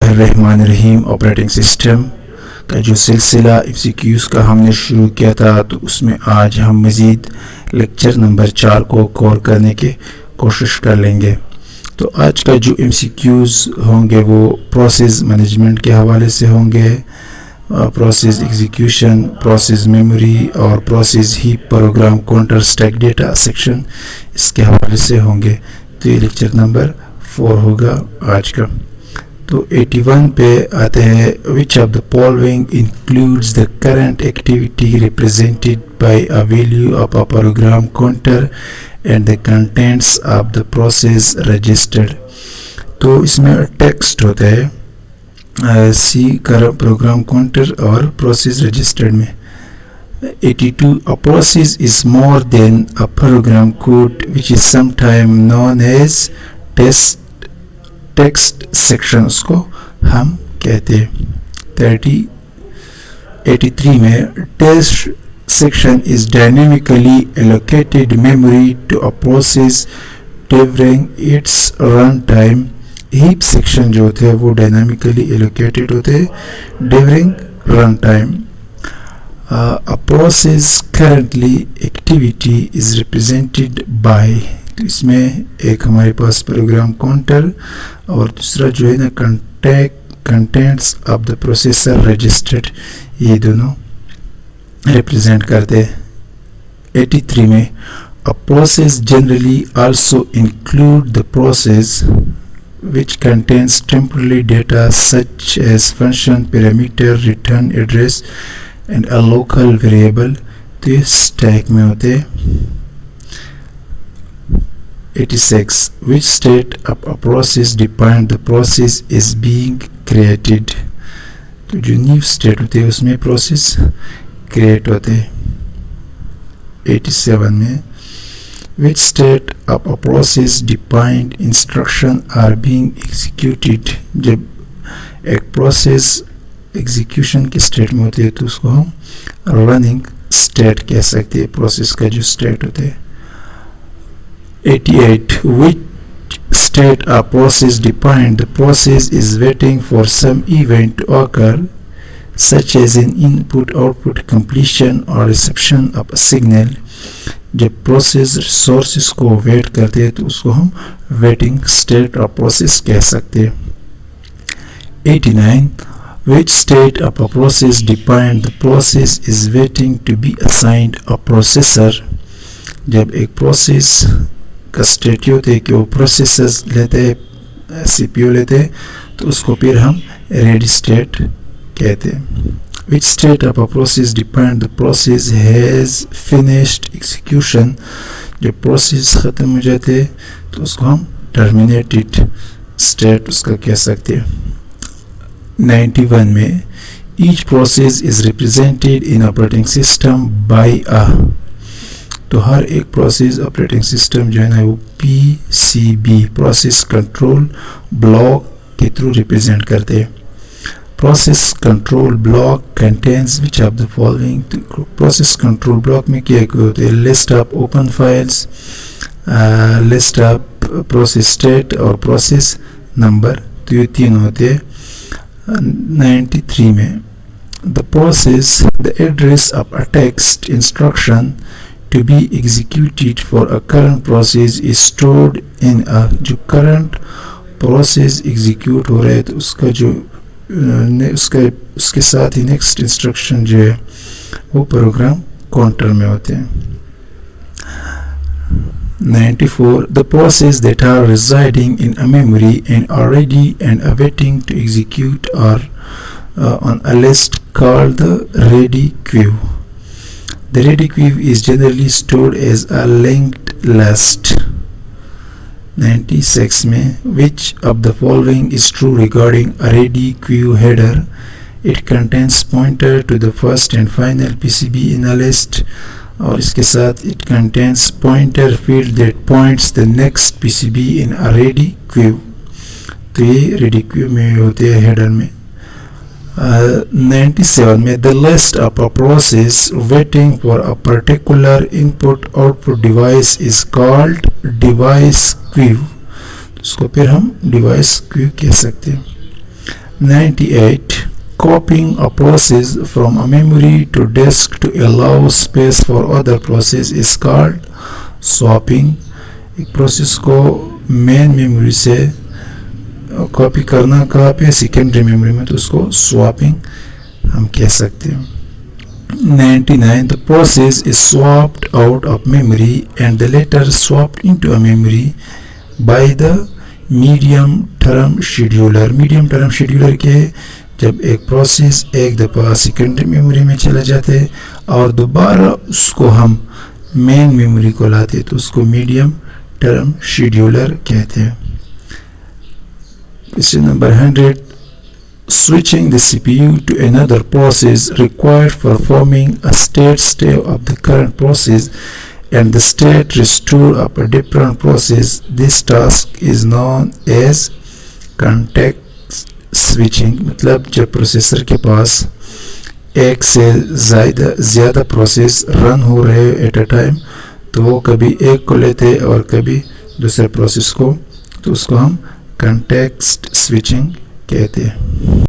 बिस्मिल्लाहिर्रहमानिर्रहीम। Operating system का जो सिलसिला MCQs का हमने शुरू किया था, तो उसमें आज हम मज़ीद लेक्चर नंबर 4 को कवर करने की कोशिश कर लेंगे। तो आज का जो MCQs होंगे वो प्रोसेस मैनेजमेंट के हवाले से होंगे, प्रोसेस एग्जीक्यूशन, प्रोसेस मेमोरी और process heap, program counter, stack data section, इसके हवाले से होंगे। तो ये लेक्चर नंबर 4 होगा आज का। तो 81 पे आते हैं, which of the following includes the current activity represented by a value of a program counter and the contents of the process registered. तो इसमें टेक्स्ट होता है सी कर प्रोग्राम काउंटर और प्रोसेस रजिस्टर्ड में। 82 a process is more than a program code which is sometime known as text section, उसको हम कहते हैं। 83 में text section is dynamically allocated memory to a process during its run time. Heap section जो होते हैं वो डायनेमिकली एलोकेटेड होते हैं during run time. A process currently activity is represented by, तो इसमें एक हमारे पास प्रोग्राम काउंटर और दूसरा जो है ना contents of the processor registered, ये दोनों रिप्रेजेंट करते हैं। 83 में a process generally also include the process which contains temporary data such as function, parameter, return address and a local variable। तो ये स्टैक में होते हैं। 86 which state of a process defined the process is being created। तो जो new state होते हैं उसमें प्रोसेस क्रिएट होते हैं। 87 में which state of a process defined instruction are being executed। जब एक प्रोसेस एग्जीक्यूशन की स्टेट में होती है तो उसको हम रनिंग स्टेट कह सकते हैं, प्रोसेस का जो स्टेट होते हैं। 88 which state a process defined the process is waiting for some event to occur such as an input output completion or reception of a signal। जब प्रोसेस रिसोर्सेस को wait करते हैं तो उसको हम वेटिंग स्टेट ऑफ प्रोसेस कह सकते हैं। 89 which state of a process defined the process is waiting to be assigned a processor। जब एक प्रोसेस का स्टेट होते हैं कि वो प्रोसेसर्स लेते हैं, CPU लेते हैं, तो उसको फिर हम रेडी स्टेट कहते हैं। Which state of a process defined the process has finished execution। जब प्रोसेस ख़त्म हो जाते हैं तो उसको हम terminated state उसका कह सकते हैं। 91 में each process is represented in operating system by a, तो हर एक प्रोसेस ऑपरेटिंग सिस्टम जो है ना वो PCB प्रोसेस कंट्रोल ब्लॉक के थ्रू रिप्रेजेंट करते हैं। Process control block contains which of the following. Process control block में क्या होते हैं, list of open files, list of process state और प्रोसेस नंबर, तो ये तीन होते हैं। 93 में the process the address of a text instruction to be executed for a current process is stored in a, जो current process execute हो रहा है तो उसका जो उसके साथ ही नेक्स्ट इंस्ट्रक्शन जो है वो प्रोग्राम काउंटर में होते हैं। 94 the process that are residing in a memory and are ready and awaiting to execute are on a list called the ready queue। The ready queue is generally stored as a linked list। 96 में which of the following is true regarding a ready queue header। It contains pointer to the first and final PCB in a list, और इसके साथ it contains pointer field that points the next PCB in a ready queue। तो ये ready queue में होते हैं header में। 97 में the list of a process waiting for a particular input output device is called device queue। उसको फिर हम device queue कह सकते हैं। 98. Copying a process from a memory to disk to allow space for other process is called swapping. एक process को main memory से copy करना कहाँ पे, सेकेंडरी मेमोरी में, तो उसको स्वैपिंग हम कह सकते हैं. 99. The process is swapped out of memory and the later swapped into a memory by the medium term scheduler. Medium term scheduler के जब एक प्रोसेस एक दफ़ा सेकेंडरी मेमोरी में चला जाते और दोबारा उसको हम मेन मेमोरी को लाते तो उसको मीडियम टर्म शेड्यूलर कहते हैं. Question number 100. Switching the CPU to another process required performing a state step of the current process and the state restore of a different process. This task is known as context switching. मतलब जब processor के पास एक से ज़्यादा process run हो रहे at a time, तो वो कभी एक को लेते और कभी दूसरे प्रोसेस को, तो उसको हम context switching कहते हैं.